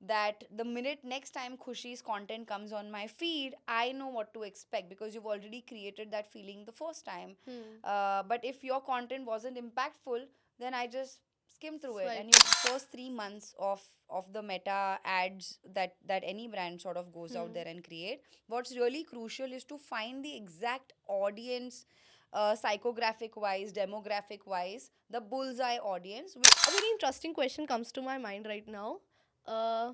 that the minute next time Khushi's content comes on my feed, I know what to expect because you've already created that feeling the first time. Hmm. But if your content wasn't impactful, then I just skim through it. And Swipe. your first 3 months of the meta ads that any brand sort of goes out Hmm. there and create, what's really crucial is to find the exact audience, psychographic wise, demographic wise, the bullseye audience. A very interesting question comes to my mind right now. Uh,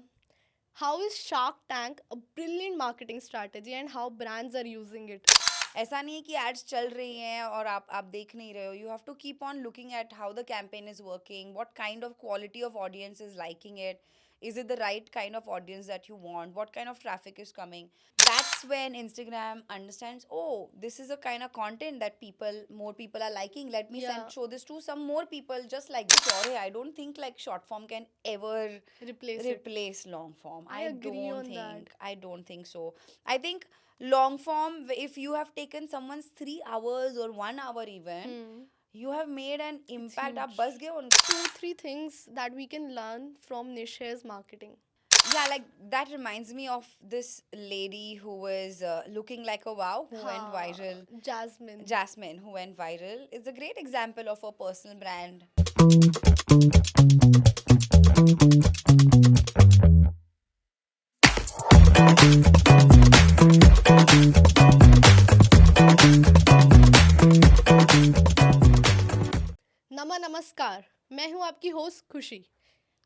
how is Shark Tank a brilliant marketing strategy and how brands are using it? ऐसा नहीं है कि ads चल रही हैं और आप देख नहीं रहे हो. You have to keep on looking at how the campaign is working, what kind of quality of audience is liking it, is it the right kind of audience that you want, what kind of traffic is coming. That's when Instagram understands, oh, this is a kind of content that more people are liking, let me Yeah, show this to some more people just like this. Sorry, I don't think like short form can ever replace it. replace long form. I agree on that. I don't think so. I think long form, if you have taken someone's 3 hours or 1 hour even, Hmm. you have made an It's impact. आप huge. बस गए उनका. Two, three things that we can learn from Nisha's marketing. Yeah, like that reminds me of this lady who was looking like a wow, who went Ha, viral. Jasmine. Jasmine, who went viral, is a great example of a personal brand. नमस्कार, मैं हूं आपकी host खुशी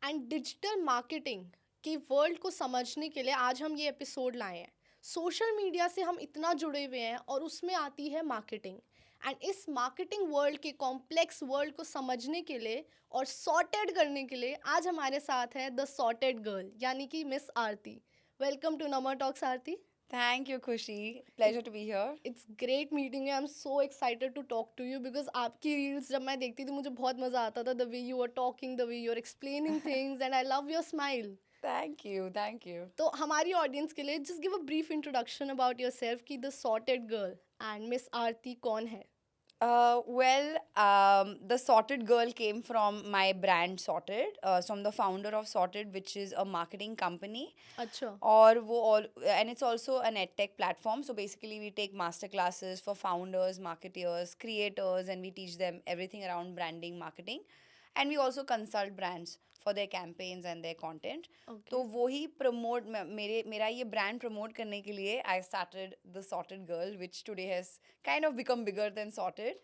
and digital marketing के world को समझने के लिए आज हम ये एपिसोड लाए हैं. सोशल मीडिया से हम इतना जुड़े हुए हैं और उसमें आती है मार्केटिंग एंड इस मार्केटिंग वर्ल्ड के कॉम्प्लेक्स वर्ल्ड को समझने के लिए और सॉर्टेड करने के लिए आज हमारे साथ है द सॉर्टेड गर्ल यानी कि मिस आरती. वेलकम टू नमर talks Aarti. Thank you, Kushi. Pleasure to be here. It's great meeting. I am so excited to talk to you because आपकी रील्स जब मैं देखती थी मुझे बहुत मज़ा आता था. The way you are talking, the way you are explaining things and I love your smile. Thank you, thank you. तो हमारी ऑडियंस के लिए just give a brief introduction about yourself कि the sorted girl and miss Aarti कौन है. The Sorted Girl came from my brand Sorted, from the founder of Sorted, which is a marketing company. अच्छा. और वो all and it's also an edtech platform. So basically, we take master classes for founders, marketeers, creators, and we teach them everything around branding, marketing, and we also consult brands for their campaigns and their content. तो okay. वो ही promote मेरा ये brand promote करने के लिए I started the sorted girl which today has kind of become bigger than sorted.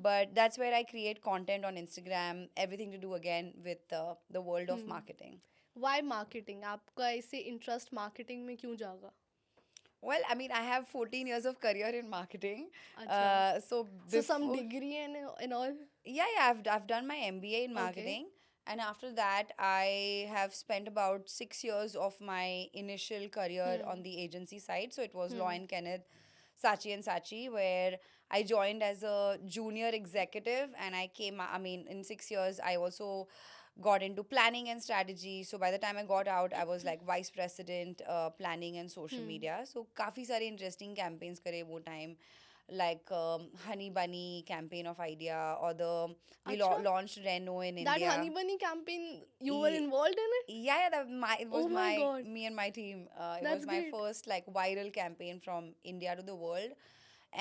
But that's where I create content on Instagram, everything to do again with the world of marketing. Why marketing? आपका ऐसे interest marketing में क्यों जागा? Well, I mean, I have 14 years of career in marketing. अच्छा. So so some before, degree and all. yeah, I've done my MBA in okay. marketing, and after that, I have spent about 6 years of my initial career on the agency side. So it was Law and Kenneth, Sachi and Sachi, where I joined as a junior executive, and I came. I mean, in 6 years, I also got into planning and strategy. So by the time I got out, I was like vice president, planning and social media. So काफी सारे interesting campaigns करे वो time, like Honey Bunny campaign of Idea, or we अच्छा. launched Reno in That India. Honey Bunny campaign, you were Ye- involved in it? Yeah, it was Oh my god, me and my team. It that's was my great. first like viral campaign from India to the world.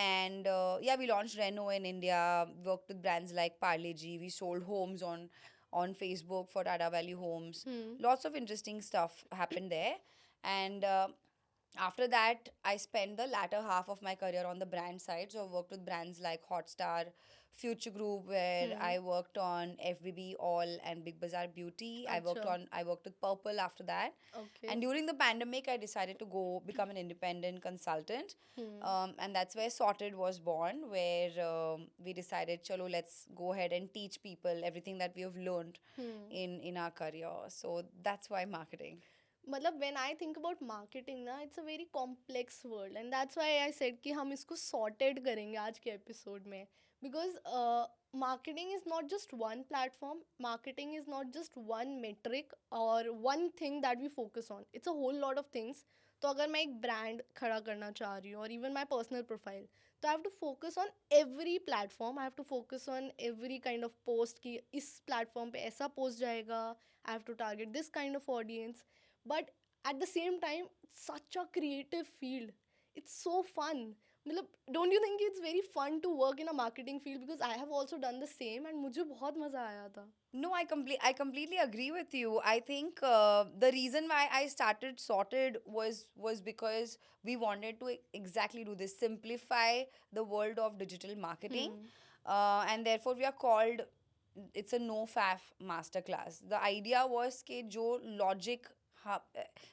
And yeah, we launched Reno in India, worked with brands like Parle G. We sold homes on Facebook for Tata Value Homes. Lots of interesting stuff happened there. And after that, I spent the latter half of my career on the brand side. So I worked with brands like Hotstar, Future Group, where I worked on FBB All and Big Bazaar Beauty. अच्छा. I worked with Purple after that. Okay. And during the pandemic, I decided to go become an independent consultant. And that's where Sorted was born, where we decided, chalo, let's go ahead and teach people everything that we have learned in our career. So that's why marketing. मतलब when I think about marketing ना, it's a very complex world and that's why I said कि हम इसको sorted करेंगे आज के episode में, because marketing is not just one platform, marketing is not just one metric or one thing that we focus on, it's a whole lot of things. तो अगर मैं एक brand खड़ा करना चाह रही हूँ और even my personal profile, तो I have to focus on every platform, I have to focus on every kind of post कि इस platform पे ऐसा post जाएगा, I have to target this kind of audience. but at the same time such a creative field. It's so fun. मतलब don't you think it's very fun to work in a marketing field? Because I have also done the same and मुझे बहुत मजा आया था. No, I completely agree with you. I think the reason why I started Sorted was because we wanted to exactly do this, simplify the world of digital marketing, Hmm. and therefore we are called. It's a no faff masterclass. The idea was कि जो logic,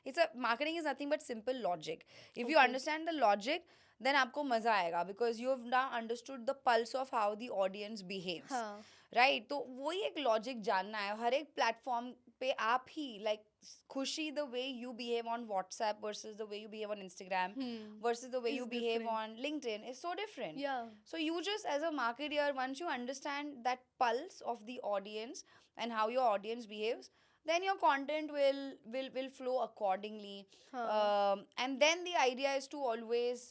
it's a marketing is nothing but simple logic. If you Okay. understand the logic, then आपको मजा आएगा because you have now understood the pulse of how the audience behaves. हाँ. Right तो वही एक logic जानना है हर एक प्लेटफॉर्म पे आप ही लाइक खुशी the way you behave on WhatsApp versus the way you behave on Instagram Hmm. versus the way Is you behave different. on LinkedIn is so different. Yeah. So you just as a marketer, once you understand that pulse of the audience and how your audience behaves, then your content will flow accordingly. हाँ. And then the idea is to always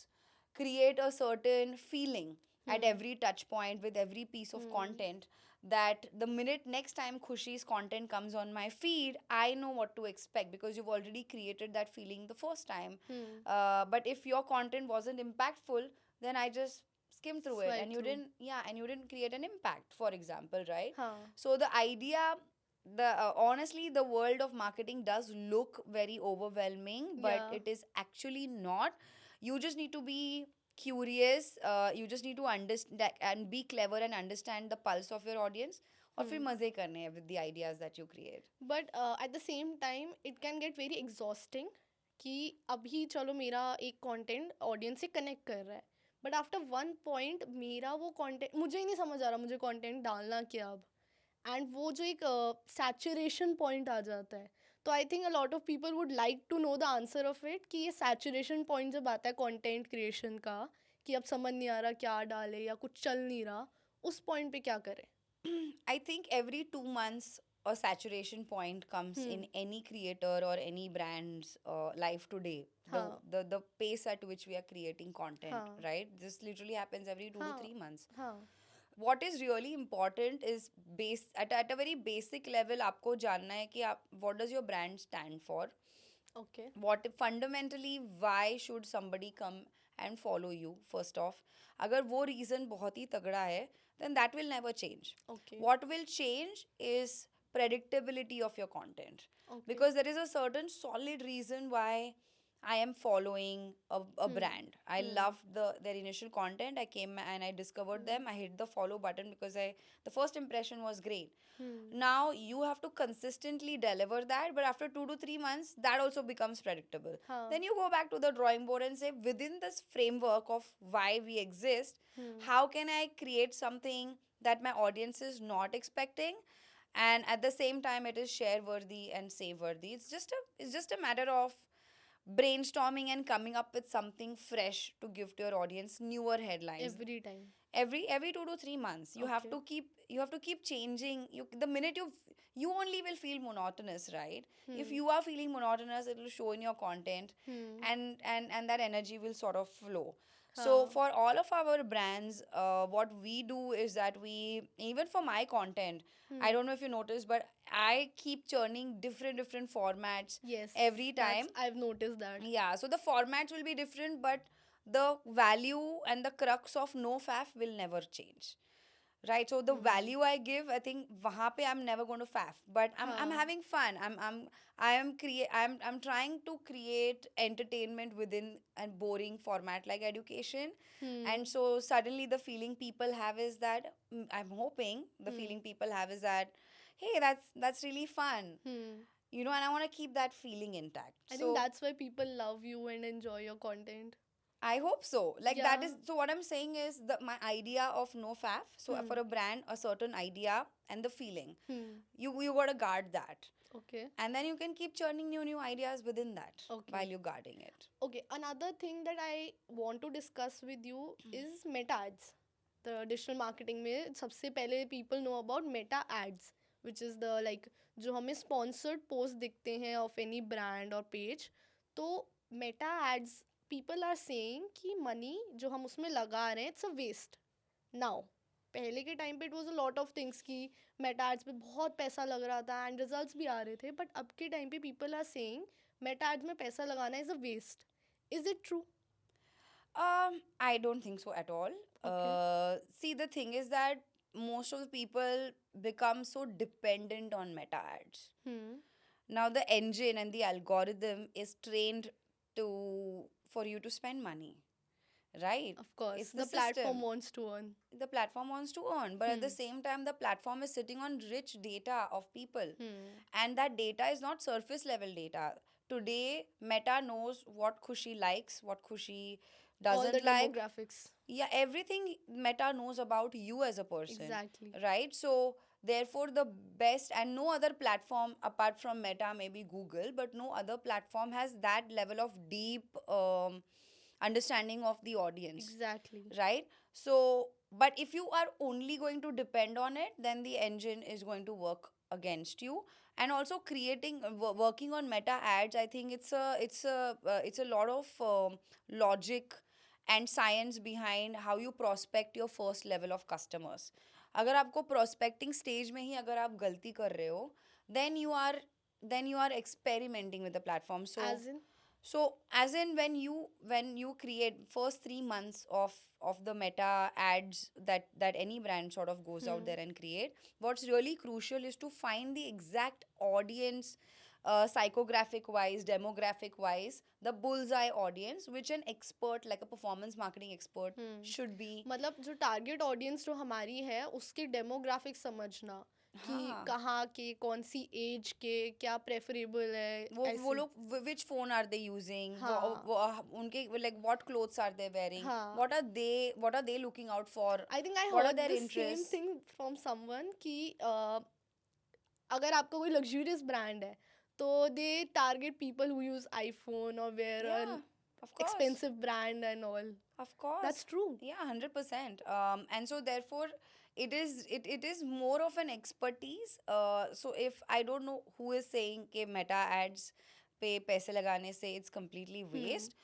create a certain feeling at Hmm. every touch point with every piece of Hmm. content, that the minute next time Khushi's content comes on my feed, I know what to expect because you've already created that feeling the first time. Hmm. But if your content wasn't impactful, then I just skimmed through it, Swipe and you through. didn't, yeah, and you didn't create an impact, for example, right? हाँ. So the idea, the honestly, the world of marketing does look very overwhelming, but Yeah. it is actually not. You just need to be curious. You just need to understand and be clever and understand the pulse of your audience. और फिर Hmm. मजे करने हैं with the ideas that you create. But at the same time it can get very exhausting कि अभी चलो मेरा एक कंटेंट ऑडियंस से कनेक्ट कर रहा है, बट आफ्टर वन पॉइंट मेरा वो कंटेंट मुझे ही नहीं समझ आ रहा मुझे कंटेंट डालना क्या अब, एंड वो जो एक सैचुरेशन पॉइंट आ जाता है. तो I think a lot of people would like to know the answer of it कि ये सैचुरेशन पॉइंट जब आता है कंटेंट क्रिएशन का कि अब समझ नहीं आ रहा क्या डाले या कुछ चल नहीं रहा, उस पॉइंट पे क्या करें. I think every 2 months a saturation point comes in Hmm. any creator or any brand's life today. The, हाँ. the pace at which we are creating content, हाँ. right? This literally happens every 2 to 3 हाँ. months. हाँ. What is really important is at a very basic level आपको जानना है कि आप what does your brand stand for? Okay. What fundamentally why should somebody come and follow you first off? अगर वो reason बहुत ही तगड़ा है, then that will never change. Okay. What will change is predictability of your content, Okay. because there is a certain solid reason why I am following a brand. I loved their initial content. I came and I discovered them. I hit the follow button because the first impression was great. Now you have to consistently deliver that, but after 2 to 3 months, that also becomes predictable. हाँ. Then you go back to the drawing board and say, within this framework of why we exist, Hmm. how can I create something that my audience is not expecting, and at the same time it is share worthy and save worthy. It's just a matter of brainstorming and coming up with something fresh to give to your audience, newer headlines. Every time. Every 2 to 3 months you have Okay. to keep changing. The minute you only will feel monotonous, right? If Hmm. you are feeling monotonous, it will show in your content, Hmm. and that energy will sort of flow. So हाँ. for all of our brands, what we do is that we, even for my content, I don't know if you noticed, but I keep churning different formats Yes. every time. I've noticed that. Yeah, so the formats will be different, but the value and the crux of no faff will never change. Right? So the value I give, I think wahan pe I'm never going to faff, but I'm हाँ. having fun. I'm trying to create entertainment within a boring format like education. Hmm. And so suddenly the feeling people have is that, I'm hoping the feeling people have is that, hey, that's really fun. Hmm. And I want to keep that feeling intact. I So think that's why people love you and enjoy your content. I hope so. Like that Yeah. is so. What I'm saying is that my idea of no faff. So for a brand, a certain idea and the feeling, Hmm. you gotta guard that, Okay. and then you can keep churning new ideas within that Okay. while you're guarding it. Okay. Another thing that I want to discuss with you is meta ads. The digital marketing में सबसे पहले people know about meta ads, which is the like जो हमें sponsored post दिखते हैं of any brand or page. तो meta ads people are saying कि money जो हम उसमें लगा रहे हैं it's a waste. Now पहले के टाइम पे it was a lot of things की मेटा एड्स पे बहुत पैसा लग रहा था एंड रिजल्ट्स भी आ रहे थे, बट अब के टाइम पे people are saying meta ads में पैसा लगाना is a waste. Is it true? I don't think so at all. Okay. See, the thing is that most of the people become so dependent on meta ads. Hmm. Now the engine and the algorithm is trained to for you to spend money, right? Of course, It's the the platform system. wants to earn. The platform wants to earn, but at the Hmm. same time the platform is sitting on rich data of people, Hmm. and that data is not surface level data. Today Meta knows what Khushi likes, what Khushi All the doesn't like. demographics. Yeah, everything Meta knows about you as a person, Exactly. right? So therefore the best, and no other platform apart from Meta, maybe Google, but no other platform has that level of deep understanding of the audience, Exactly. right? So but if you are only going to depend on it, then the engine is going to work against you. And also creating working on Meta ads, I think it's a lot of logic and science behind how you prospect your first level of customers. अगर आपको prospecting stage में ही अगर आप गलती कर रहे हो, then you are experimenting with the platform. As in? So as in when you create first 3 months of the Meta ads that any brand sort of goes out Hmm. there and create, what's really crucial is to find the exact audience, psychographic wise, demographic wise, the bullseye audience, which an expert like a performance marketing expert Hmm. should be. मतलब जो target audience जो हमारी है उसकी demographic समझना कि हाँ, कहाँ के, कौन सी एज के, क्या प्रेफरेबल है, वो ऐसे. लोग which phone are they using, हाँ. उनके like what clothes are they wearing, हाँ. what are they looking out for, I think I what are heard their the same interests. Thing from someone कि अगर आपका कोई लग्जूरियस ब्रांड है तो they target people who use iPhone और where Yeah, of course. Expensive brand and all. Of course. That's true. Yeah, 100%. And so therefore it is more of an expertise. So if I don't know who is saying कि Meta ads पे पैसे लगाने से it's completely waste.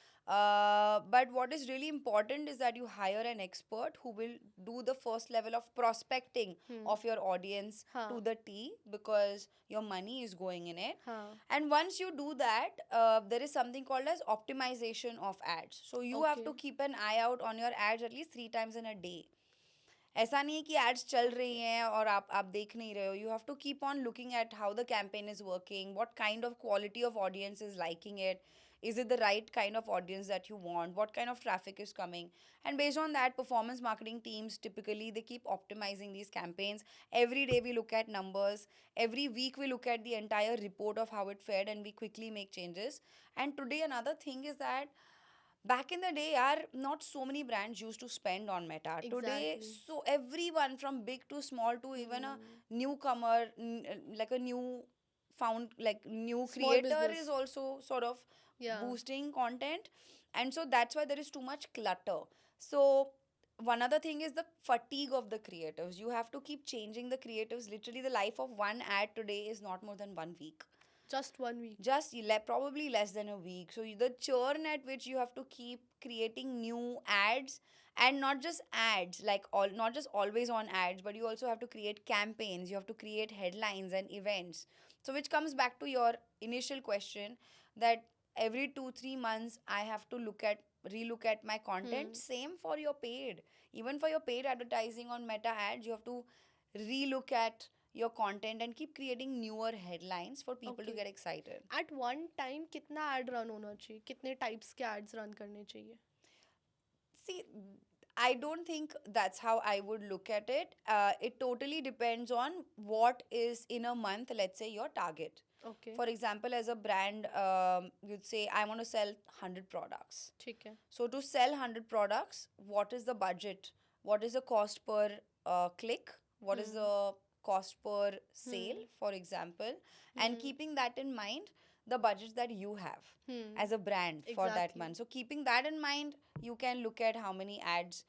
But what is really important is that you hire an expert who will do the first level of prospecting of your audience हाँ. to the T, because your money is going in it. हाँ. And once you do that, there is something called as optimization of ads. So you have to Okay. keep an eye out on your ads at least 3 times in a day. ऐसा नहीं है कि ads चल रही हैं और आप देख नहीं रहे हो. You have to keep on looking at how the campaign is working, what kind of quality of audience is liking it, is it the right kind of audience that you want, what kind of traffic is coming, and based on that performance marketing teams typically they keep optimizing these campaigns. Every day we look at numbers, every week we look at the entire report of how it fared, and we quickly make changes. And today another thing is that back in the day are not so many brands used to spend on Meta. Today, Exactly. so everyone from big to small to even a newcomer, like a new found, like new Small creator is business. also sort of Yeah. boosting content. And so that's why there is too much clutter. So one other thing is the fatigue of the creatives. You have to keep changing the creatives. Literally the life of one ad today is not more than 1 week, Just 1 week. just probably less than a week. So the churn at which you have to keep creating new ads, and not just ads, like all, not just always on ads, but you also have to create campaigns, you have to create headlines and events. So which comes back to your initial question, that every 2 3 months I have to relook at my content. Same for your paid, even for your paid advertising on Meta ads, you have to relook at your content and keep creating newer headlines for people to Okay. get excited. At one time कितना ad run होना चाहिए, कितने types के ads run करने चाहिए? See, I don't think that's how I would look at it. It totally depends on what is in a month, let's say your target. Okay. For example, as a brand, you'd say, I want to sell 100 products. ठीक है. So, to sell 100 products, what is the budget? What is the cost per click? What is the cost per sale, for example? And keeping that in mind, the budget that you have as a brand for that Exactly. month. So, keeping that in mind, you can look at how many ads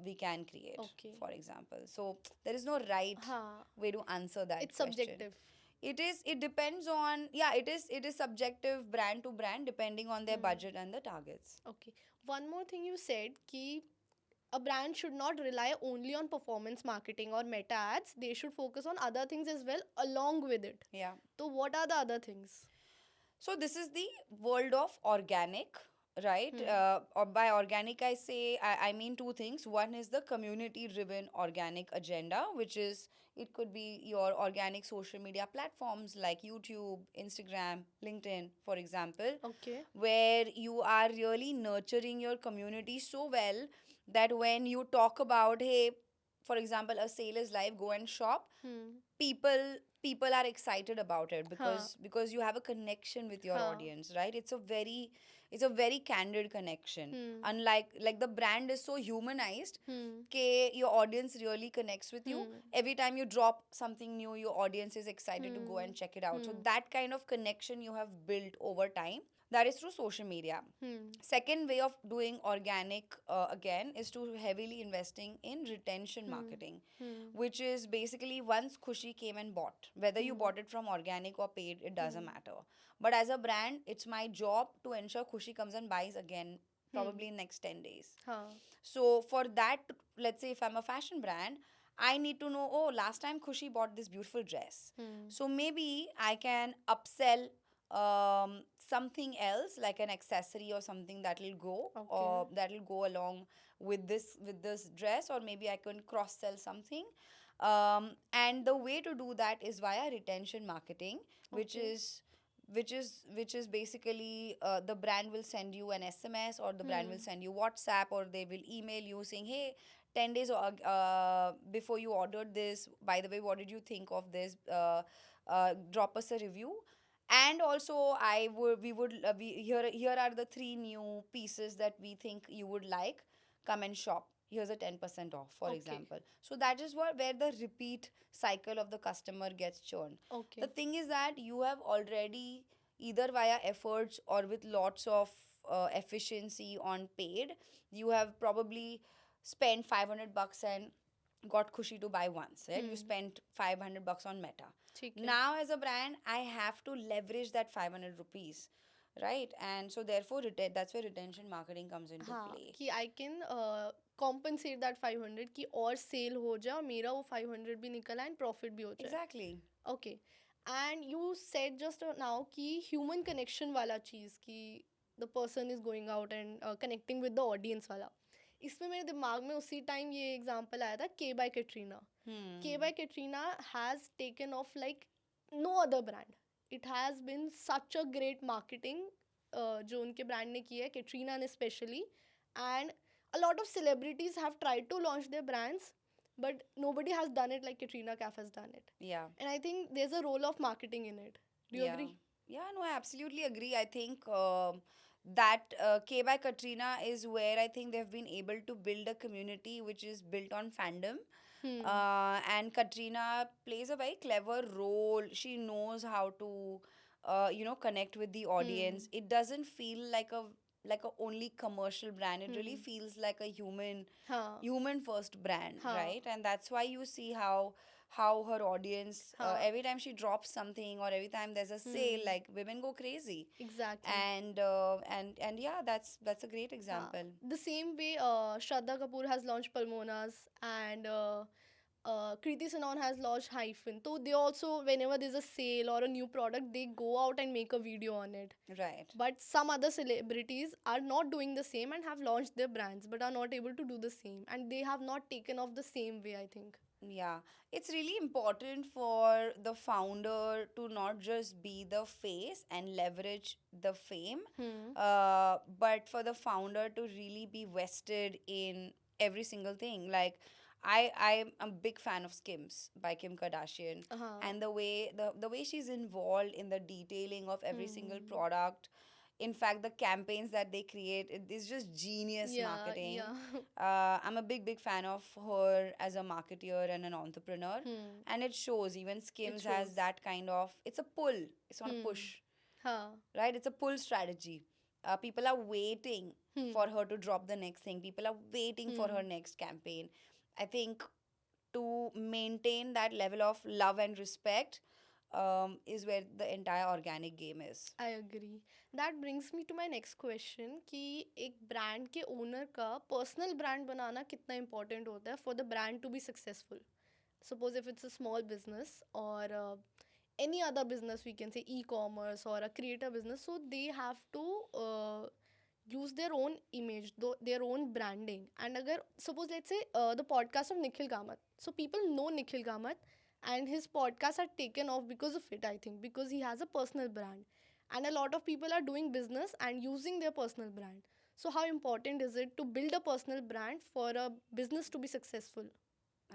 we can create, Okay. for example. So, there is no right हाँ. way to answer that It's question. subjective. It depends on, yeah, it is subjective brand to brand depending on their budget and the targets. Okay. One more thing you said कि a brand should not rely only on performance marketing or meta ads. They should focus on other things as well along with it. Yeah. So what are the other things? So this is the world of organic, right? Hmm. Or by organic, I mean two things. One is the community-driven organic agenda, which is it could be your organic social media platforms like YouTube, Instagram, LinkedIn, for example, Okay. where you are really nurturing your community so well that when you talk about, hey, for example, a sale is live, go and shop, Hmm. people are excited about it Huh. because you have a connection with your Huh. audience, right? It's a very candid connection, Hmm. unlike like the brand is so humanized Hmm. कि your audience really connects with you. Hmm. Every time you drop something new, your audience is excited to go Hmm. and check it out. So Hmm. that kind of connection you have built over time, that is through social media. Hmm. Second way of doing organic again is to heavily investing in retention Hmm. marketing, Hmm. which is basically once Khushi came and bought, whether you Hmm. bought it from organic or paid, it doesn't Hmm. matter. But as a brand, it's my job to ensure Khushi comes and buys again, Hmm. probably in next 10 days. Huh. So for that, let's say if I'm a fashion brand, I need to know, oh, last time Khushi bought this beautiful dress. Hmm. So maybe I can upsell something else like an accessory or something that'll go Okay. or that'll go along with this dress, or maybe I can cross sell something. And the way to do that is via retention marketing, which Okay. is which is basically the brand will send you an SMS, or the brand will Hmm. send you WhatsApp, or they will email you saying, hey, 10 days before you ordered this, by the way, what did you think of this? Drop us a review. And also I would we would we here are the three new pieces that we think you would like, come and shop, here's a 10% off, for Okay. example. So that is where the repeat cycle of the customer gets churned. The Okay. thing is that you have already, either via efforts or with lots of efficiency on paid, you have probably spent 500 bucks and got Khushi to buy once, right? You Hmm. spent 500 bucks on Meta. ठीक है. Now as a brand, I have to leverage that 500 rupees, right? And so therefore that's where retention marketing comes into हाँ play. कि I can compensate that 500 कि और cell हो जाए और मेरा वो 500 भी निकला एंड प्रॉफिट भी हो जाए. Exactly. Okay. And you said just now कि ह्यूमन कनेक्शन वाला चीज़ कि the person is going out and connecting with the audience वाला, इसमें मेरे दिमाग में उसी टाइम ये एग्जांपल आया था के bye Katrina. Kay Hmm. By Katrina has taken off like no other brand. It has been such a great marketing जो उनके ब्रांड ने की है, कैटरीना ने specially. And a lot of celebrities have tried to launch their brands, but nobody has done it like Katrina Kaif has done it. Yeah. And I think there's a role of marketing in it. Do you Yeah. agree? Yeah, no, I absolutely agree. I think that K by Katrina is where I think they've been able to build a community which is built on fandom. Hmm. And Katrina plays a very clever role. She knows how to, connect with the Hmm. audience. It doesn't feel like a only commercial brand. It really Hmm. feels like a हाँ. human first brand, हाँ. right? And that's why you see how her audience, हाँ. every time she drops something or every time there's a sale, Hmm. like women go crazy. Exactly. And yeah, that's a great हाँ. example. The same way Shraddha Kapoor has launched Palmonas, and Kriti Sanon has launched Hyphen. So they also, whenever there's a sale or a new product, they go out and make a video on it. Right. But some other celebrities are not doing the same and have launched their brands but are not able to do the same, and they have not taken off the same way, I think. Yeah, it's really important for the founder to not just be the face and leverage the fame, Hmm. but for the founder to really be vested in every single thing. Like, I'm a big fan of Skims by Kim Kardashian, Uh-huh. and the way she's involved in the detailing of every single Hmm. product. In fact, the campaigns that they create, it is just genius Yeah, marketing. yeah. I'm a big fan of her as a marketeer and an entrepreneur, Hmm. and it shows. Even It Skims has shows. that kind of. It's a pull. It's not a Hmm. push, Huh. right? It's a pull strategy. People are waiting for Hmm. her to drop the next thing. People are waiting for her Hmm. next campaign. I think to maintain that level of love and respect is where the entire organic game is. I agree. That brings me to my next question कि एक brand के owner का personal brand बनाना कितना important होता है for the brand to be successful. Suppose if it's a small business, or any other business, we can say e-commerce or a creator business, so they have to use their own image, their own branding. And agar suppose let's say the podcast of Nikhil Kamath, so people know Nikhil Kamath, and his podcast are taken off because of it, I think, because he has a personal brand, and a lot of people are doing business and using their personal brand. So how important is it to build a personal brand for a business to be successful?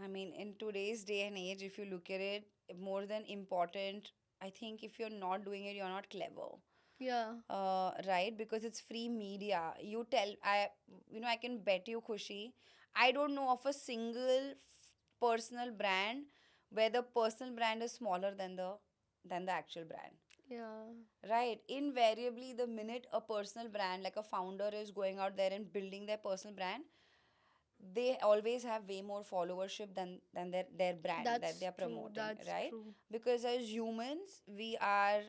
I mean, in today's day and age, if you look at it, more than important, I think if you're not doing it, you're not clever. Yeah. Right? Because it's free media. You tell, I can bet you, Khushi, I don't know of a single personal brand where the personal brand is smaller than the actual brand. Yeah. Right. Invariably, the minute a personal brand, like a founder, is going out there and building their personal brand, they always have way more followership than their brand that That's they're true. promoting, That's right? true. Because as humans, we are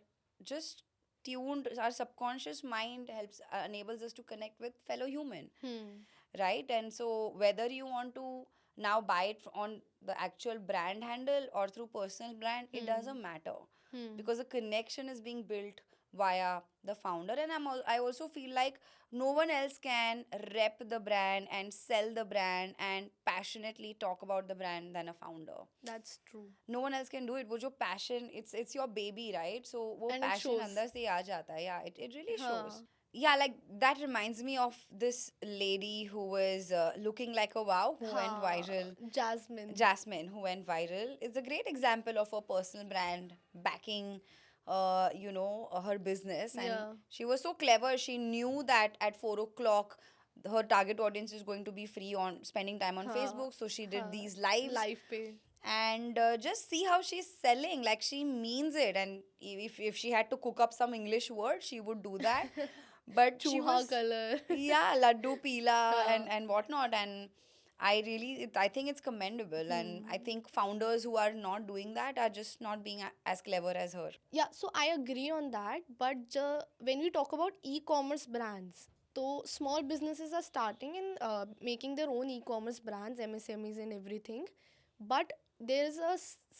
just tuned. Our subconscious mind helps enables us to connect with fellow human, Hmm. right? And so whether you want to now buy it on the actual brand handle or through personal brand, it Hmm. doesn't matter, Hmm. because the connection is being built via the founder. And I also feel like no one else can rep the brand and sell the brand and passionately talk about the brand than a founder. That's true. No one else can do it. वो जो passion, it's your baby, right? So वो And it passion shows. अंदर से ही आ जाता है. Yeah, it really shows. Huh. Yeah, like that reminds me of this lady who was looking like a wow, who went Huh. viral. Jasmine. Jasmine, who went viral. It's a great example of a personal brand backing, her business. And Yeah. she was so clever. She knew that at 4 o'clock, her target audience is going to be free on spending time on Huh. Facebook. So she did Huh. these lives, Life pay. and just see how she's selling. Like, she means it. And if she had to cook up some English word, she would do that. But she Chuha was, color. yeah, laddu pila Huh. and whatnot. And I think it's commendable. And I Hmm. think founders who are not doing that are just not being as clever as her. Yeah, so I agree on that. But when we talk about e-commerce brands, so small businesses are starting and making their own e-commerce brands, MSMEs and everything. But there is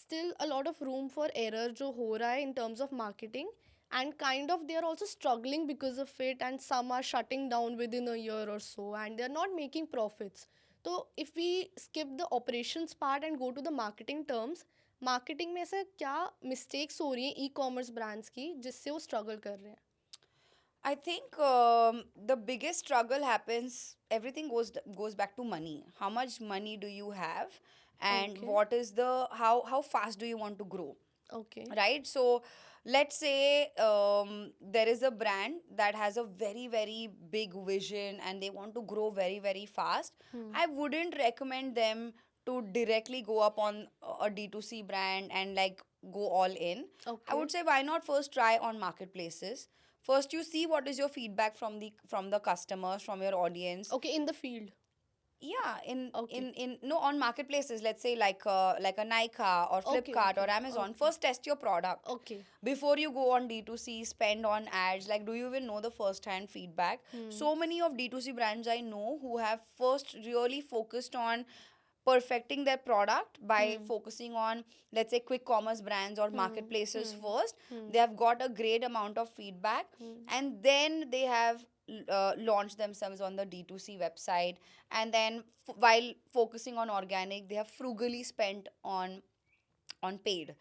still a lot of room for error जो हो रहा है in terms of marketing, and kind of they are also struggling because of it, and some are shutting down within a year or so, and they are not making profits. So if we skip the operations part and go to the marketing terms, marketing में ऐसा क्या mistakes हो रही हैं e commerce brands की जिससे वो struggle कर रहे हैं? I think the biggest struggle happens. Everything goes back to money. How much money do you have, and okay. what is the how fast do you want to grow, okay. right? So let's say there is a brand that has a very very big vision and they want to grow very very fast. I wouldn't recommend them to directly go up on a D2C brand and like go all in. I okay. would say, why not first try on marketplaces? First, you see what is your feedback from the customers, from your audience. Okay, in the field. Yeah, Okay. in no, on marketplaces, let's say like a Nykaa or Okay, Flipkart or okay, Amazon. okay. First, test your product okay. before you go on D2C, spend on ads. Like, do you even know the first hand feedback? So many of D2C brands I know who have first really focused on perfecting their product by focusing on, let's say, quick commerce brands or marketplaces first. They have got a great amount of feedback, and then they have launched themselves on the D2C website. And then while focusing on organic, they have frugally spent on paid,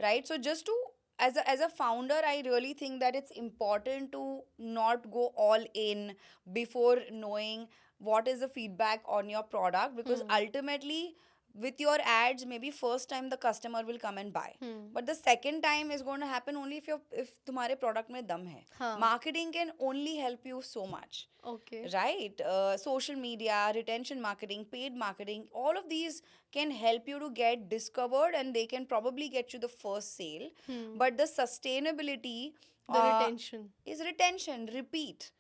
right? So just to, as a founder, I really think that it's important to not go all in before knowing what is the feedback on your product, because ultimately with your ads, maybe first time the customer will come and buy, but the second time is going to happen only if तुम्हारे product में दम है. हाँ. Marketing can only help you so much, okay. right? Social media, retention marketing, paid marketing, all of these can help you to get discovered, and they can probably get you the first sale. But the sustainability the retention. is retention, repeat.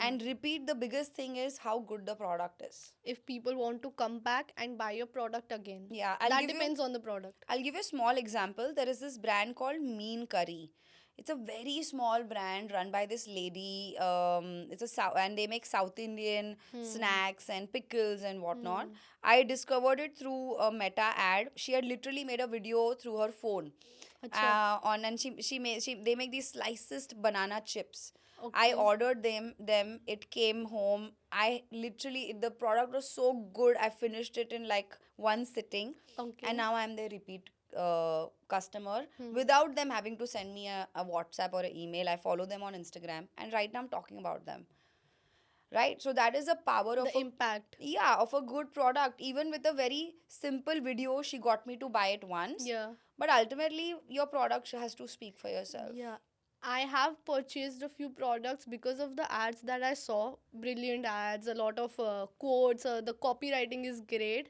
And repeat, the biggest thing is how good the product is. If people want to come back and buy your product again, Yeah, that depends on the product. I'll give you a small example. There is this brand called Mean Curry. It's a very small brand run by this lady. And they make South Indian snacks and pickles and whatnot. I discovered it through a Meta ad. She had literally made a video through her phone, अच्छा. on and she they make these sliced banana chips. I Okay. ordered them. It came home. I literally the product was so good. I finished it in like one sitting, and Okay. now I'm their repeat customer Hmm. without them having to send me a WhatsApp or an email. I follow them on Instagram, and right now I'm talking about them. Right, so that is the power of The a, impact. yeah, of a good product. Even with a very simple video, she got me to buy it once, Yeah. but ultimately your product has to speak for yourself. Yeah. I have purchased a few products because of the ads that I saw. Brilliant ads, a lot of quotes, the copywriting is great.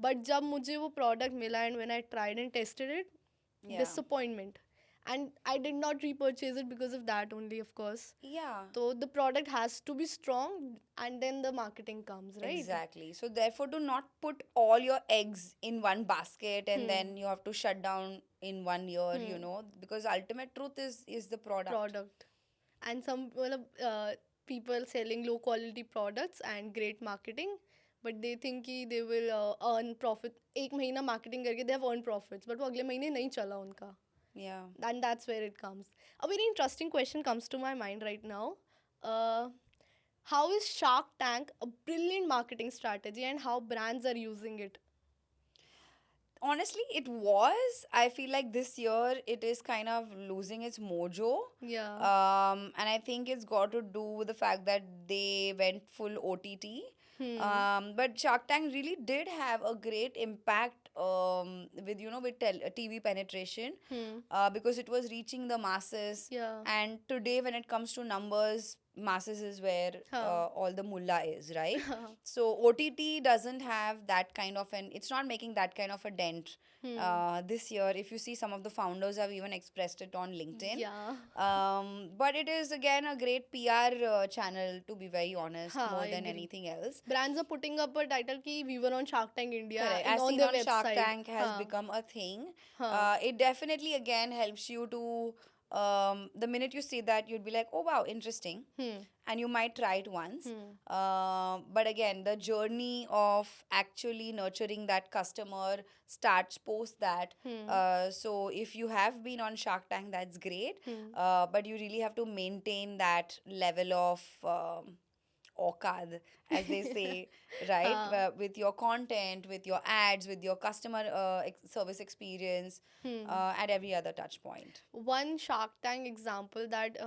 But जब मुझे वो product मिला and when I tried and tested it, Yeah, disappointment. And I did not repurchase it because of that only, of course. yeah, So the product has to be strong and then the marketing comes, right? exactly. So therefore, do not put all your eggs in one basket and Hmm. then you have to shut down in 1 year, Hmm. because ultimate truth is the product. Product. And some people selling low quality products and great marketing, but they think कि they will earn profit. एक महीना marketing करके they have earned profits, but वो अगले महीने नहीं चला उनका. Yeah. And that's where it comes. A very interesting question comes to my mind right now. Uh, how is Shark Tank a brilliant marketing strategy and how brands are using it? Honestly, it was. I feel like this year it is kind of losing its mojo. Yeah. And I think it's got to do with the fact that they went full OTT. Hmm. But Shark Tank really did have a great impact with TV penetration, Hmm. because it was reaching the masses. Yeah. And today, when it comes to numbers, masses is where Huh. all the mullah is, right? So OTT doesn't have that kind of it's not making that kind of a dent. Hmm. This year, if you see, some of the founders have even expressed it on LinkedIn. Yeah. But it is again a great PR channel, to be very honest, Huh, more I than agree. anything else. Brands are putting up a title ki we were on Shark Tank India Correct. in As on seen their on Shark website. Tank has Huh. become a thing. Huh. It definitely again helps you to, the minute you see that, you'd be like, oh wow, interesting. Hmm. And you might try it once. Hmm. But again, the journey of actually nurturing that customer starts post that. Hmm. So if you have been on Shark Tank, that's great. Hmm. But you really have to maintain that level of okad, as they say, right? Huh. With your content, with your ads, with your customer service experience, Hmm. at every other touch point. One Shark Tank example that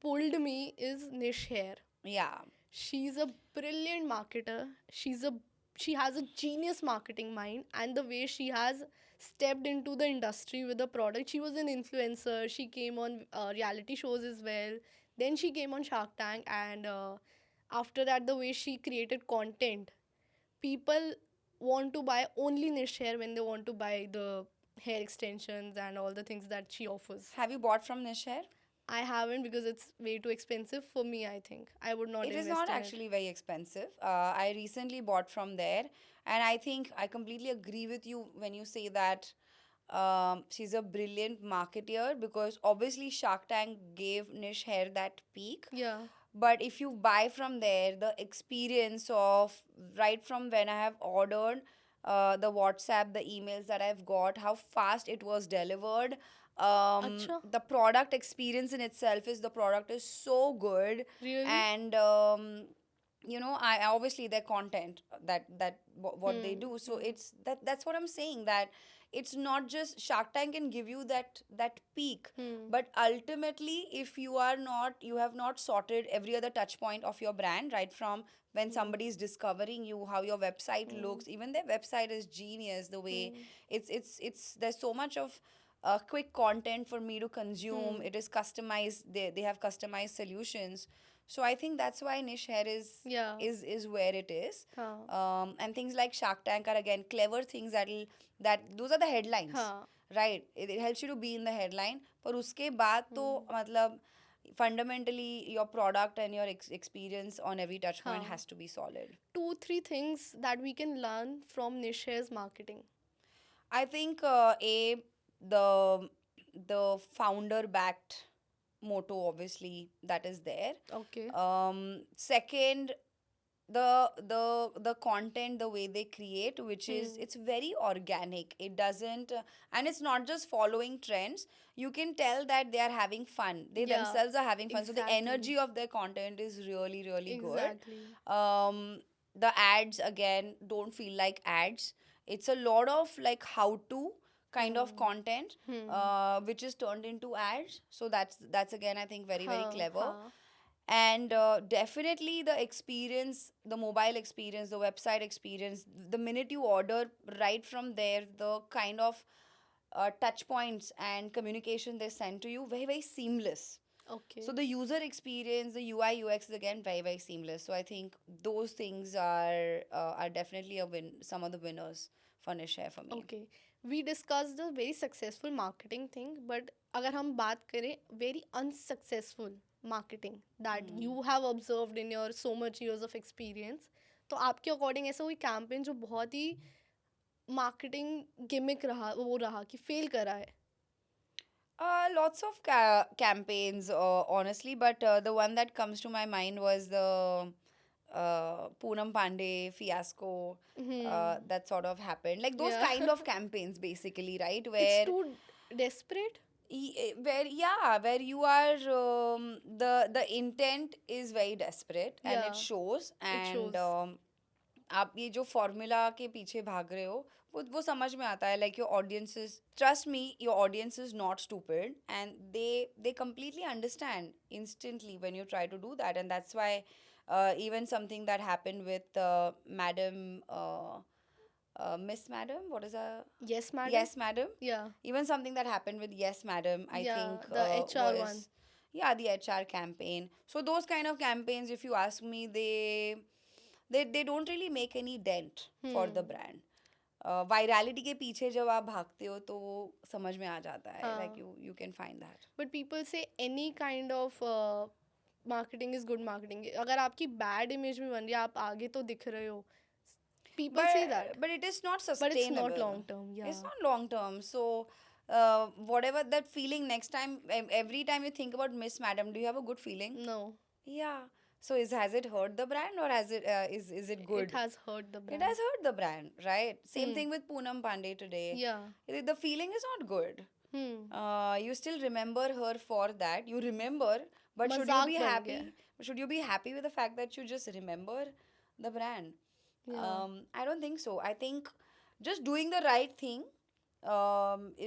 pulled me is Nish Hair. Yeah. She's a brilliant marketer. She has a genius marketing mind, and the way she has stepped into the industry with the product. She was an influencer. She came on reality shows as well. Then she came on Shark Tank, and after that, the way she created content, people want to buy only Niche Hair when they want to buy the hair extensions and all the things that she offers. Have you bought from Nishair? I haven't because it's way too expensive for me. I think I would not It is invest not in it. actually very expensive. I recently bought from there, and I think I completely agree with you when you say that she's a brilliant marketeer, because obviously Shark Tank gave Nish Hair that peak. Yeah. But if you buy from there, the experience of right from when I have ordered, the WhatsApp, the emails that I've got, how fast it was delivered. Acha. The product experience in itself is, the product is so good. Really? And I obviously their content, what they Hmm. do. So Hmm. it's that's what I'm saying, that it's not just Shark Tank can give you that peak, Hmm. but ultimately, if you have not sorted every other touch point of your brand, right from when Hmm. somebody is discovering you, how your website Hmm. looks, even their website is genius, the way Hmm. it's there's so much of quick content for me to consume. Hmm. It is customized. They have customized solutions. So I think that's why Niche Hair Yeah. is where it is. Huh. And things like Shark Tank are again clever things that those are the headlines, Huh. right? It helps you to be in the headline. पर उसके बाद तो Hmm. मतलब fundamentally your product and your experience on every touch point Huh. has to be solid. 2 3 things that we can learn from Niche Hair's marketing. I think the the founder backed motto, obviously, that is there. Okay. Second, the content, the way they create, which is, Hmm. it's very organic. It doesn't and it's not just following trends. You can tell that they are having fun, they Yeah, themselves are having fun, so the exactly. energy of their content is really really good. Exactly. um the ads again don't feel like ads. It's a lot of like how to kind of Hmm. content, Hmm. which is turned into ads. So that's again, I think, very very Huh, clever. huh. And definitely the experience, the mobile experience, the website experience, the minute you order, right from there, the kind of touch points and communication they send to you, very very seamless. So Okay. the user experience, the UI UX is again very very seamless. So I think those things are definitely a win, some of the winners for Nishaya for me. Okay. We discussed the very successful marketing thing, but अगर हम बात करें very unsuccessful marketing that Hmm. you have observed in your so much years of experience, तो आपके according ऐसा कोई campaign जो बहुत ही मार्केटिंग गिमिक रहा वो रहा कि फेल करा है? Lots of campaigns, honestly, but the one that comes to my mind was the Poonam Pandey fiasco. Hmm. That sort of happened. Like those Yeah. kind of campaigns, basically, right? It's too desperate. Where yeah, where you are, the intent is very desperate and it Yeah, shows. it And shows. आप ये जो formula के पीछे भाग रहे हो, वो समझ में आता है. Like your audiences, trust me, your audience is not stupid, and they completely understand instantly when you try to do that. And that's why even something that happened with Madam Miss Madam, what is her? Yes, madam. Yes Madam. Yeah, Even something that happened with Yes Madam, I yeah, think, the HR one. was, yeah, the HR campaign. So those kind of campaigns, if you ask me, they don't really make any dent for the Hmm. brand. Virality के पीछे जब आप भागते हो तो वो समझ में आ जाता है. हाँ. Like you can find that. But people say any kind of marketing is good marketing. अगर आपकी bad image भी बन रही है, आप आगे तो दिख रहे हो. People say that, But it is not but it's not sustainable. long term. Yeah. It's not long term. So whatever that feeling, next time, every time you think about Miss Madam, do you have a good feeling? No, Yeah. So has it hurt the brand, or has it is it it good? has hurt the It brand. has hurt the brand, right? Same Hmm. thing with Poonam Pandey today. Yeah. The feeling is not good. Hmm. You still remember her for that. You remember, but should you मजाक be बन गया. happy? Should you be happy with the fact that you just remember the brand? Yeah. I don't think so. I think just doing the right thing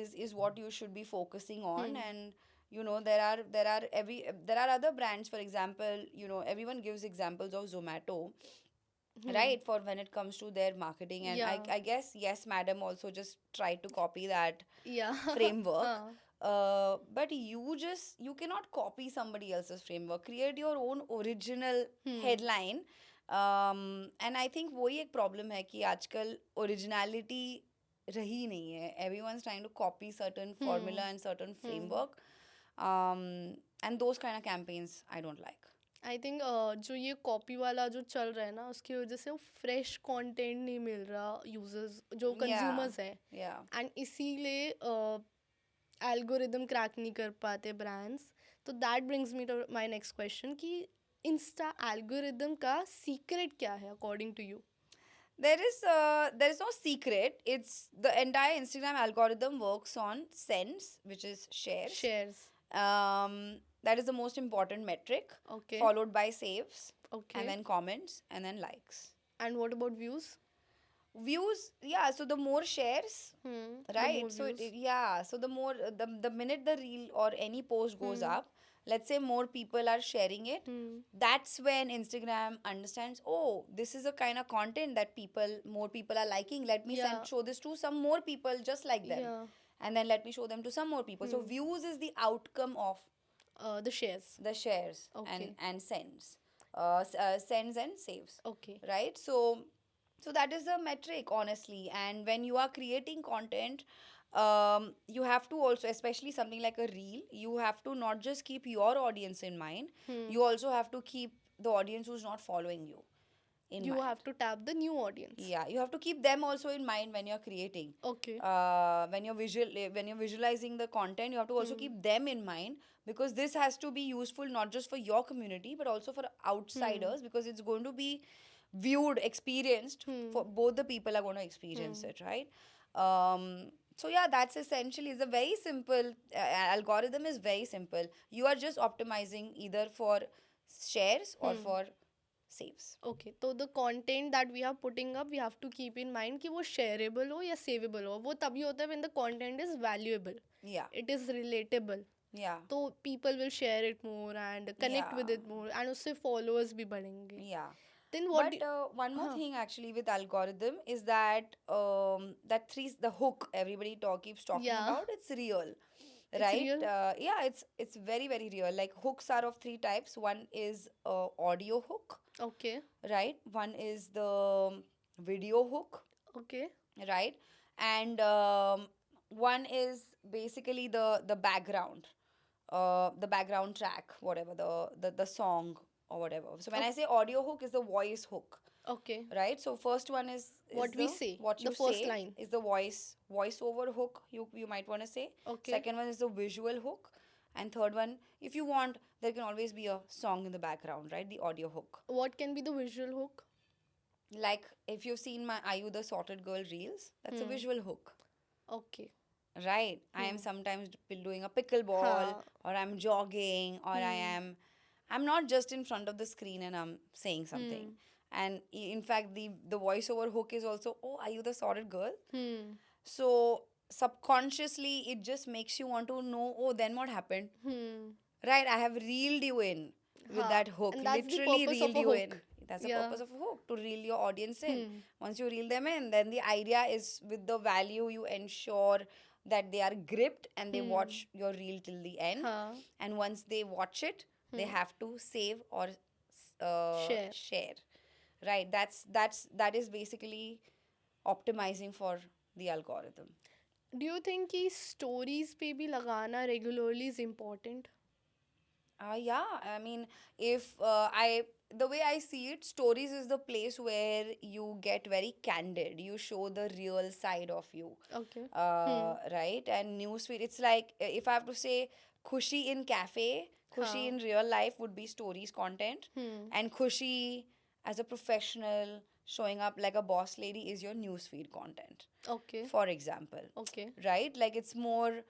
is what you should be focusing on. Hmm. And there are other brands. For example, everyone gives examples of Zomato, Hmm. right, for when it comes to their marketing. And I, Yeah. I guess Yes Madam also just tried to copy that Yeah. framework. हाँ. But you cannot copy somebody else's framework. Create your own original Hmm. headline. And I think वही एक problem है कि आजकल originality रही नहीं है. Everyone's trying to copy certain formula Hmm. and certain Hmm. framework. And those kind of campaigns I don't like. I think जो ये कॉपी वाला जो चल रहा है ना उसकी वजह से वो फ्रेश कंटेंट नहीं मिल रहा यूजर्स जो Yeah, कंज्यूमर्स हैं yeah. एंड इसीलिए एल्गोरिदम क्रैक नहीं कर पाते ब्रांड्स तो that brings me to my next question कि इंस्टा एल्गोरिदम का सीक्रेट क्या है according to you There is no secret. It's the entire Instagram algorithm works on sends, which is shares. Shares That is the most important metric, okay followed by saves, okay and then comments, and then likes. And what about views Views, yeah. So the more shares, right? So yeah. So the more the minute the reel or any post goes up, let's say more people are sharing it. That's when Instagram understands. Oh, this is a kind of content that more people are liking. Let me Yeah. show this to some more people just like them, Yeah. and then let me show them to some more people. So views is the outcome of the shares the shares Okay. and sends, sends and saves, okay right? So that is the metric, honestly. And when you are creating content, you have to also, especially something like a reel, you have to not just keep your audience in mind, you also have to keep the audience who's not following you in you mind. have to tap the new audience Yeah, you have to keep them also in mind when you're creating. okay When you're visualizing the content, you have to also keep them in mind, because this has to be useful not just for your community but also for outsiders, because it's going to be viewed, experienced, for both the people are going to experience it, right? So yeah, that's essentially, it's a very simple algorithm is very simple. You are just optimizing either for shares or for saves. Okay, तो the content that we are putting up we have to keep in mind कि वो shareable हो या saveable हो. वो तभी होता है when the content is valuable, Yeah, it is relatable. yeah, तो people will share it more and connect with yeah, it more and उससे फॉलोअर्स भी बढ़ेंगे. yeah. Then But what. one more हाँ. thing actually with algorithm is that the hook everybody keeps talking Yeah. about, it's real, It's right? real. Yeah, it's very very real. Like hooks are of three types. One is audio hook, okay. right? One is the video hook, okay. right? And one is basically the background track, whatever the song or whatever. So when I say audio hook, is the voice hook, okay. right? So first one is What we the say, what the you first say line. is the voiceover hook, you might want to say. Okay. Second one is the visual hook, and third one, if you want, there can always be a song in the background, right? The audio hook. What can be the visual hook? Like if you've seen my Are You the Sorted Girl reels, that's a visual hook. Okay. Right, I am sometimes doing a pickleball, हाँ. or I'm jogging, or I'm not just in front of the screen and I'm saying something. And in fact, the voiceover hook is also, oh, are you the sorted girl? So subconsciously it just makes you want to know, oh, then what happened, right? I have reeled you in with हाँ. that hook, And that's the literally purpose of reeled a you hook. in. That's the Yeah. purpose of a hook, to reel your audience in. Once you reel them in, then the idea is, with the value, you ensure that they are gripped and they watch your reel till the end. हाँ. And once they watch it, they have to save or Share. share. Right, that is basically optimizing for the algorithm. Do you think कि stories पे भी लगाना regularly is important? Yeah, I mean, if the way I see it, stories is the place where you get very candid. You show the real side of you, Okay. right? And newsfeed, it's like, if I have to say, Khushi in cafe, Khushi in real life would be stories content, and Khushi as a professional showing up like a boss lady is your newsfeed content, Okay. for example. Okay. Right, like it's more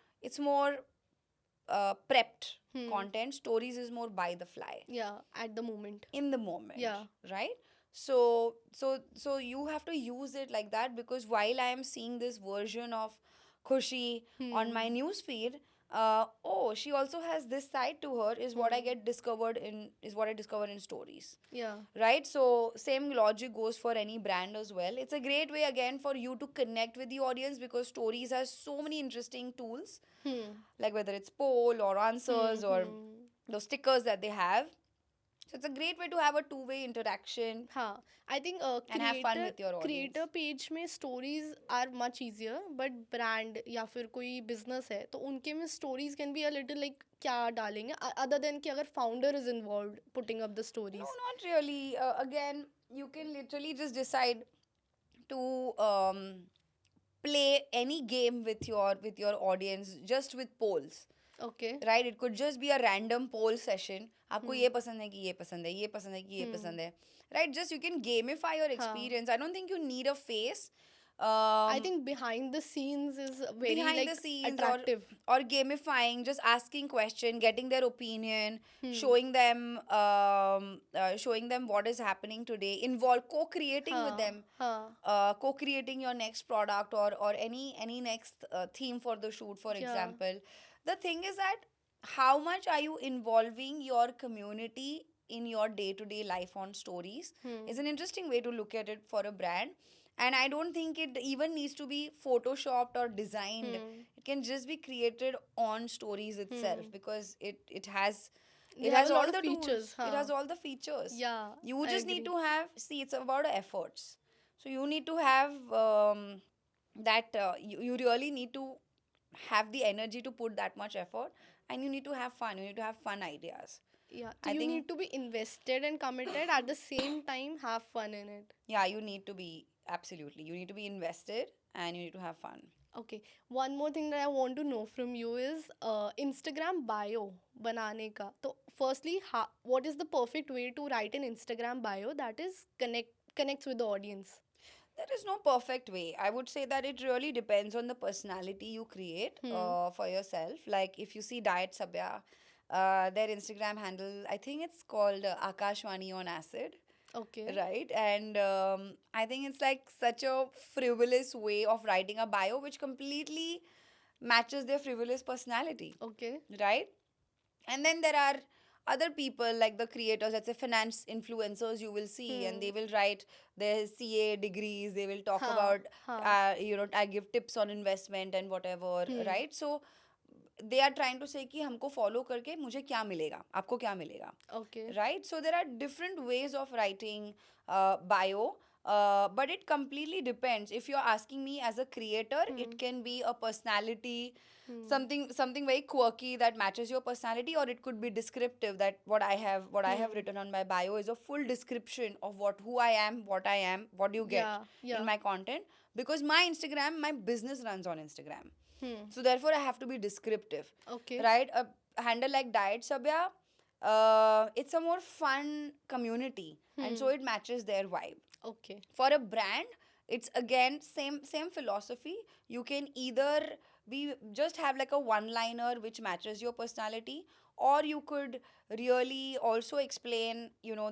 prepped content. Stories is more by the fly, Yeah, at the moment. in the moment. Yeah. Right, so you have to use it like that, because while I am seeing this version of Khushi on my news feed, oh, she also has this side to her, is what I discover in stories. Yeah. Right, so same logic goes for any brand as well. It's a great way again for you to connect with the audience, because stories has so many interesting tools, like whether it's poll or answers or those stickers that they have. So it's a great way to have a two-way interaction हाँ, I think and have fun with your audience. creator page में stories are much easier, but brand या फिर कोई business है तो उनके में stories can be a little like क्या डालेंगे other than कि अगर founder is involved putting up the stories. No, not really. Again, you can literally just decide to play any game with your audience, just with polls. Okay. Right, it could just be a random poll session. आपको ये पसंद है कि ये पसंद है, ये पसंद है कि ये पसंद है. Right, just you can gamify your experience. I don't think you need a face. I think behind the scenes is very Behind like the scenes, attractive. or gamifying, just asking question, getting their opinion, showing them what is happening today, co-creating with them, co-creating your next product, or any next theme for the shoot, for example. The thing is that, how much are you involving your community in your day-to-day life on stories is an interesting way to look at it for a brand. And I don't think it even needs to be photoshopped or designed. It can just be created on stories itself, because it has have a all lot of the tools. features, It has all the features. Yeah, You I just need agree. to have, see, it's about efforts. So you need to have that you really need to have the energy to put that much effort, and you need to have fun. You need to have fun ideas. Yeah, I you think- need to be invested and committed at the same time have fun in it. Yeah, you need to be, absolutely, you need to be invested and you need to have fun. Okay, one more thing that I want to know from you is Instagram bio बनाने का. So firstly, what is the perfect way to write an Instagram bio that is connects with the audience? There is no perfect way. I would say that it really depends on the personality you create Hmm. for yourself. Like if you see Diet Sabya, their Instagram handle, I think it's called Akashwani on Acid, Okay. right? And I think it's like such a frivolous way of writing a bio, which completely matches their frivolous personality, Okay. right? And then there are other people like the creators, let's say finance influencers, you will see, and Hmm. they will write their CA degrees, they will talk Huh. about, Huh. I give tips on investment and whatever, Hmm. right? So they are trying to say कि हमको follow करके मुझे क्या मिलेगा, आपको क्या मिलेगा, Okay. right? So there are different ways of writing bio, but it completely depends. If you're asking me as a creator, Hmm. it can be a personality, Hmm. something very quirky that matches your personality, or it could be descriptive, that what I have Hmm. written on my bio is a full description of who I am, what you get Yeah. in Yeah. my content. Because my business runs on Instagram, Hmm. so therefore I have to be descriptive, Okay. right? A handle like Diet Sabya, it's a more fun community, and so Hmm. it matches their vibe. Okay. For a brand, it's again same philosophy. You can either be just have like a one liner which matches your personality, or you could really also explain,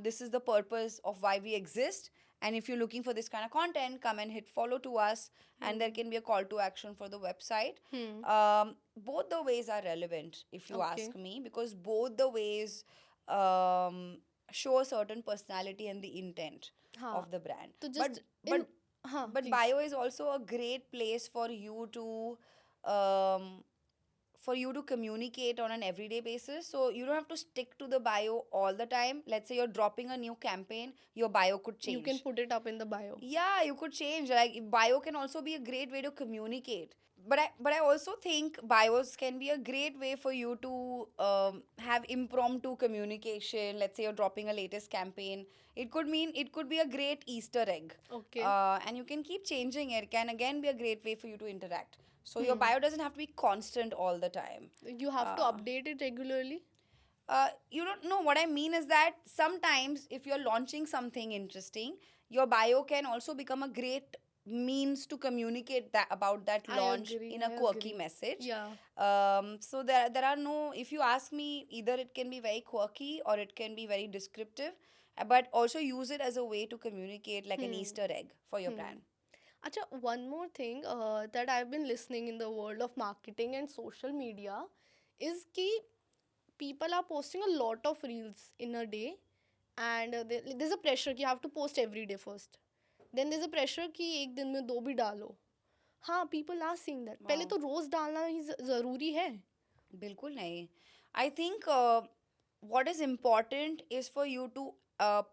this is the purpose of why we exist, and if you're looking for this kind of content, come and hit follow to us, and there Hmm. can be a call to action for the website. Hmm. Both the ways are relevant, if you Okay. ask me, because both the ways um, show a certain personality and the intent Huh. of the brand. So but just in. but Huh. but Please. bio is also a great place um, for you to communicate on an everyday basis. So you don't have to stick to the bio all the time. Let's say you're dropping a new campaign, your bio could You can change. put it up in the bio. Yeah, you could change. Like bio can also be a great way to communicate. But I also think bios can be a great way for you to have impromptu communication. Let's say you're dropping a latest campaign. It could be a great Easter egg, Okay. and you can keep changing it. Can again be a great way for you to interact. So your Hmm. bio doesn't have to be constant all the time. You have to Uh, update it regularly. you don't know what I mean is that sometimes if you're launching something interesting, your bio can also become a great means to communicate that about that I launch agree. in a I quirky agree. message. Yeah. So there are no, if you ask me, either it can be very quirky or it can be very descriptive, but also use it as a way to communicate like an Hmm. Easter egg for your Hmm. brand. Acha, one more thing that I've been listening in the world of marketing and social media is ki people are posting a lot of reels in a day, and there's a pressure कि you have to post every day first. Then there's a pressure कि एक दिन में दो भी डालो. हाँ, people are seeing that. पहले Wow. तो रोज डालना ही जरूरी है. बिल्कुल नहीं. I think what is important is for you to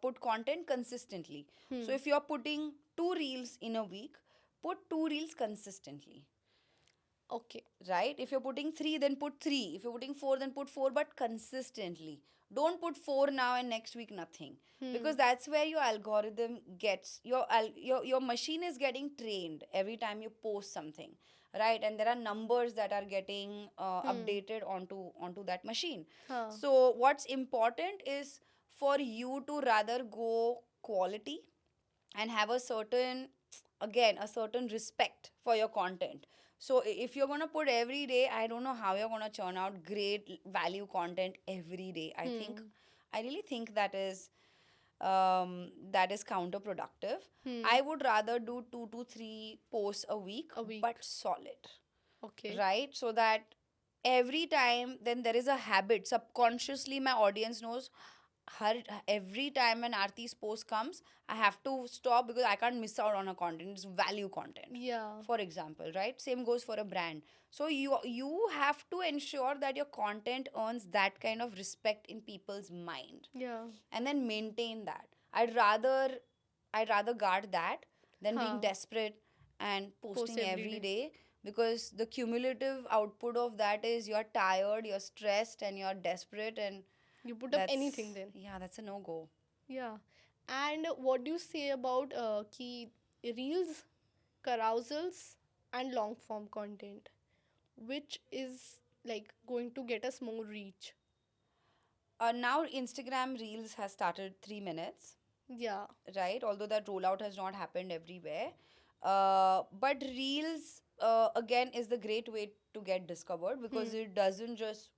put content consistently. So Hmm. if you're putting 2 reels in a week, put 2 reels consistently, Okay. right? If you're putting 3, then put 3. If you're putting 4, then put 4, but consistently. Don't put 4 now and next week nothing, because Hmm. that's where your algorithm gets your machine is getting trained every time you post something, right? And there are numbers that are getting Hmm. updated onto that machine. हाँ. So what's important is for you to rather go quality and have a certain respect for your content. So if you're going to put every day, I don't know how you're going to churn out great value content every day. Hmm. I really think that is counterproductive. Hmm. I would rather do 2 to 3 posts a week, A week. but solid, Okay. right? So that every time, then there is a habit subconsciously, my audience knows her every time when Aarti's post comes, I have to stop because I can't miss out on her content. It's value content, Yeah. for example, right? Same goes for a brand. So you have to ensure that your content earns that kind of respect in people's mind, Yeah. and then maintain that. I'd rather guard that than being हाँ. desperate and Post posting every every day. day, because the cumulative output of that is you're tired, you're stressed, and you're desperate, and You put up anything that's then. yeah, that's a no go. Yeah. And what do you say about ki reels, carousels, and long form content? Which is like going to get us more reach? Now Instagram Reels has started 3 minutes. Yeah. right? Although that rollout has not happened everywhere. But Reels, again, is the great way to get discovered because Hmm. it doesn't just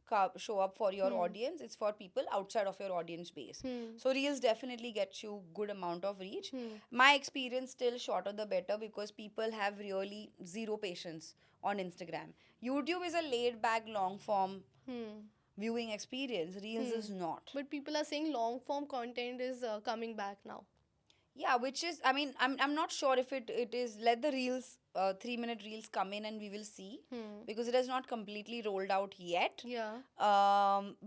show up for your Hmm. audience, it's for people outside of your audience base. Hmm. So Reels definitely gets you good amount of reach. Hmm. My experience still shorter the better because people have really zero patience on Instagram. YouTube is a laid back long form Hmm. viewing experience. Reels Hmm. is not. But people are saying long form content is coming back now. Yeah, which is, I mean, I'm not sure if it is, let the reels, 3 minute reels come in and we will see Hmm. because it has not completely rolled out yet. Yeah.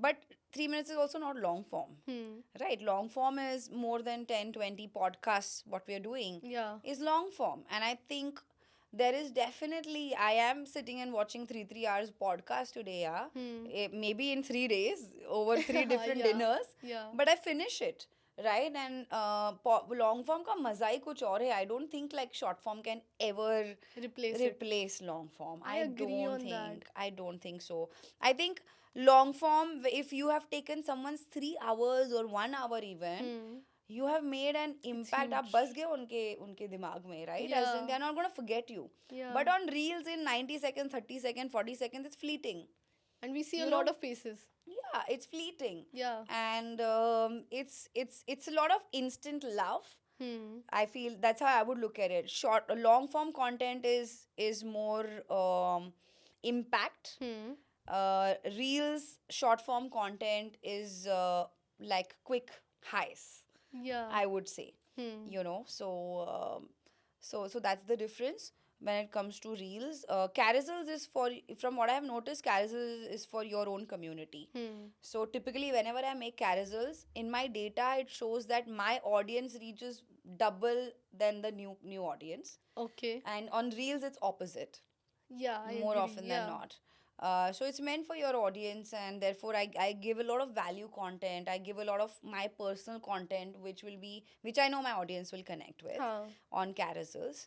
But 3 minutes is also not long form, Hmm. right? Long form is more than 10, 20 podcasts. What we are doing Yeah. is long form. And I think there is definitely, I am sitting and watching 3 hours podcast today, yeah. Hmm. Maybe in 3 days over three different Yeah. dinners, Yeah. but I finish it. Right, and long form का मजा ही कुछ और है. I don't think like short form can ever Replace it. replace long form. I agree on that. I don't think so. I think long form, if you have taken someone's 3 hours or 1 hour even, Hmm. you have made an It's impact. आप huge. बस गए उनके दिमाग में, right? As in Yeah. they are not gonna forget you. Yeah. But on reels in 90 seconds, 30 seconds, 40 seconds, it's fleeting. And we see a You lot know, of faces. yeah, it's fleeting, Yeah. and it's a lot of instant love. Hmm. I feel that's how I would look at it. Long form content is more impact. Hmm. Reels, short form content is like quick highs, Yeah. I would say. Hmm. So that's the difference when it comes to reels. Carousels is for, from what I have noticed, carousels is for your own community. Hmm. So typically, whenever I make carousels, in my data it shows that my audience reaches double than the new audience, Okay. and on reels it's opposite Yeah, I more agree. often than Yeah. not. So it's meant for your audience, and therefore I give a lot of value content. I give a lot of my personal content, which I know my audience will connect with Huh. on carousels,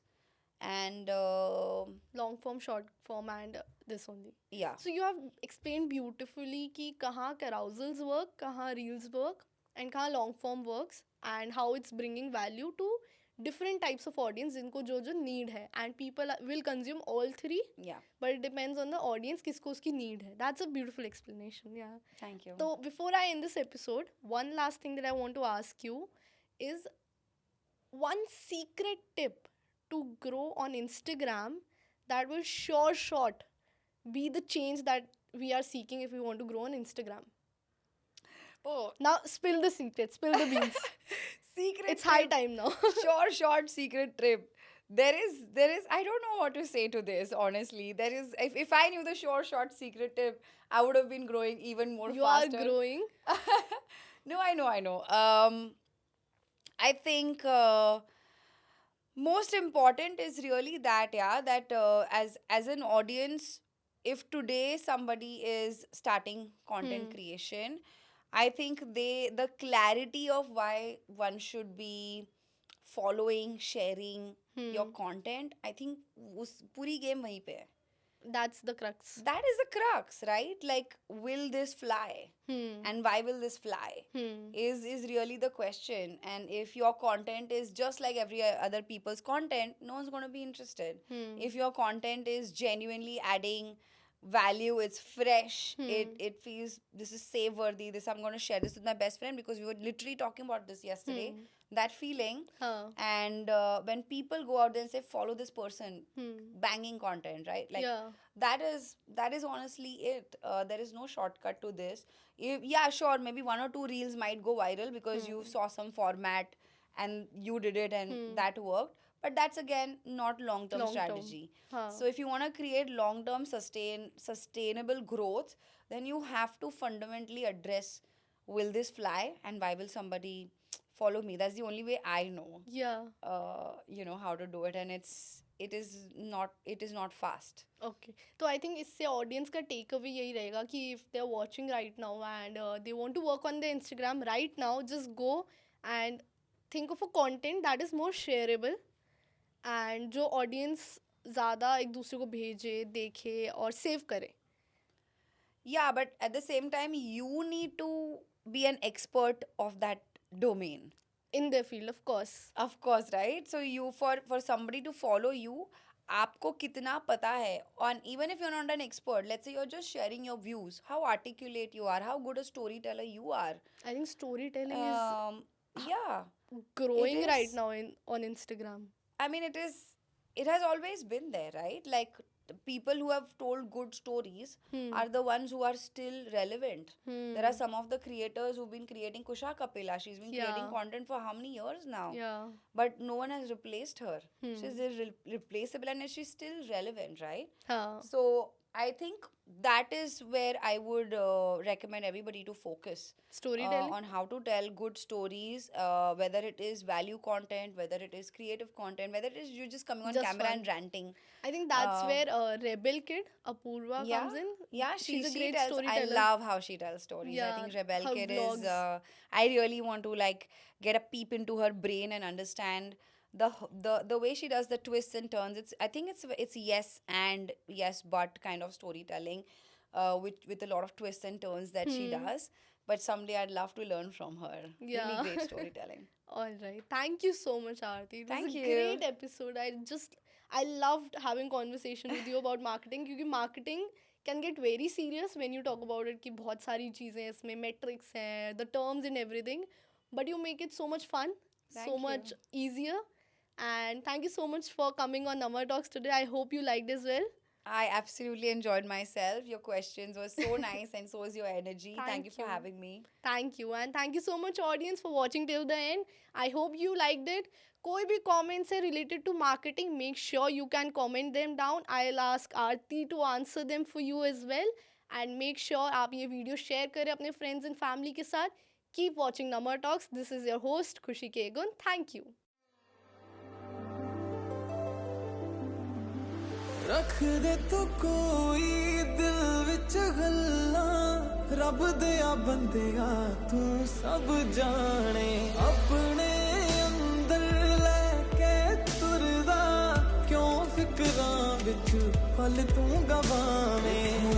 and Long form, short form, and this only. yeah, So you have explained beautifully कि कहाँ carousels work, कहाँ reels work, and कहाँ long form works, and how it's bringing value to different types of audience जिनको जो need है, and people will consume all three, yeah. but it depends on the audience किसको उसकी need है. That's a beautiful explanation. Yeah. Thank you. So before I end this episode, one last thing that I want to ask you is one secret tip to grow on Instagram that will sure shot be the change that we are seeking if we want to grow on Instagram. Oh, Now spill the secret, spill the beans. secret. It's high tip. time now. Short secret trip. There is I don't know what to say to this, honestly. There is, if I knew the short secret tip, I would have been growing even more You faster. are growing. No, I know. I think most important is really that, yeah, that as an audience, if today somebody is starting content Hmm. creation, I think the clarity of why one should be following, sharing your Hmm. content, I think उस पूरी game वहीं पे है. That's the crux. That is the crux, right? Like, will this fly? Hmm. And why will this fly? Hmm. Is really the question. And if your content is just like every other people's content, no one's going to be interested. Hmm. If your content is genuinely adding value, it's fresh, Hmm. it feels this is save worthy, this I'm going to share this with my best friend because we were literally talking about this yesterday, Hmm. that feeling. Huh. And when people go out there and say follow this person, Hmm. banging content, right? Like, Yeah. that is honestly it. There is no shortcut to this. Yeah, sure, maybe one or two reels might go viral because you Hmm. saw some format and you did it and Hmm. that worked, but that's again not long term Long term. strategy. Huh. So if you want to create long term sustainable growth, then you have to fundamentally address, will this fly and why will somebody follow me? That's the only way I know Yeah. how to do it, and it is not fast. Okay तो I think इससे audience का take away यही रहेगा कि if they are watching right now and they want to work on the Instagram right now just go and think of a content that is more shareable and जो audience ज़्यादा एक दूसरे को भेजे देखे और सेव करे. Yeah, but at the same time, you need to be an expert of that domain. in their field, of course. Of course, right? So you for somebody to follow you, आपको कितना पता है, and even if you're not an expert, let's say you're just sharing your views, how articulate you are, how good a storyteller you are. I think storytelling Yeah, is growing it right is. now on Instagram. I mean, it has always been there, right? Like the people who have told good stories are the ones who are still relevant. There are some of the creators who've been creating. Kusha Kapila, she's been creating Yeah. content for how many years now? Yeah. But no one has replaced her. She's irreplaceable and she's still relevant, right? Huh. So I think that is where I would recommend everybody to focus Storytelling. on how to tell good stories, whether it is value content, whether it is creative content, whether it is you just coming on Just camera fun. and ranting. I think that's Uh, where Rebel Kid Apurva Yeah, comes in. yeah, She's a she great tells. I storyteller. love how she tells stories. I Yeah, think Rebel her Kid vlogs. is. I really want to like get a peep into her brain and understand the way she does the twists and turns. I think it's yes and yes but kind of storytelling, with a lot of twists and turns that she does. But someday I'd love to learn from her. Yeah. Really great storytelling. All right. Thank you so much, Aarti. It was Thank a you. great episode. I loved having conversation with you about marketing because marketing can get very serious when you talk about it कि बहुत सारी चीजें हैं इसमें, metrics हैं, the terms and everything. But you make it so much fun, Thank so you. much easier. And thank you so much for coming on Namar Talks today. I hope you liked as well. I absolutely enjoyed myself. Your questions were so nice, and so is your energy. Thank Thank you for you. having me. Thank you. And thank you so much audience for watching till the end. I hope you liked it. कोई भी comments है related to marketing, make sure you can comment them down. I'll ask Aarti to answer them for you as well. And make sure आप ये video share करें अपने friends and family के साथ. Keep watching Namar Talks. This is your host Khushi Kegun. Thank you. रख दे तू कोई दिल विच गल्लां रब दिया बंदिया तू सब जाने अपने अंदर लेके तुरदा क्यों फिकरां विच पल तू गवावें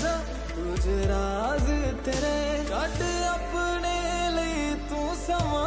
जा कुछ राज तेरे कट अपने लिए तू समा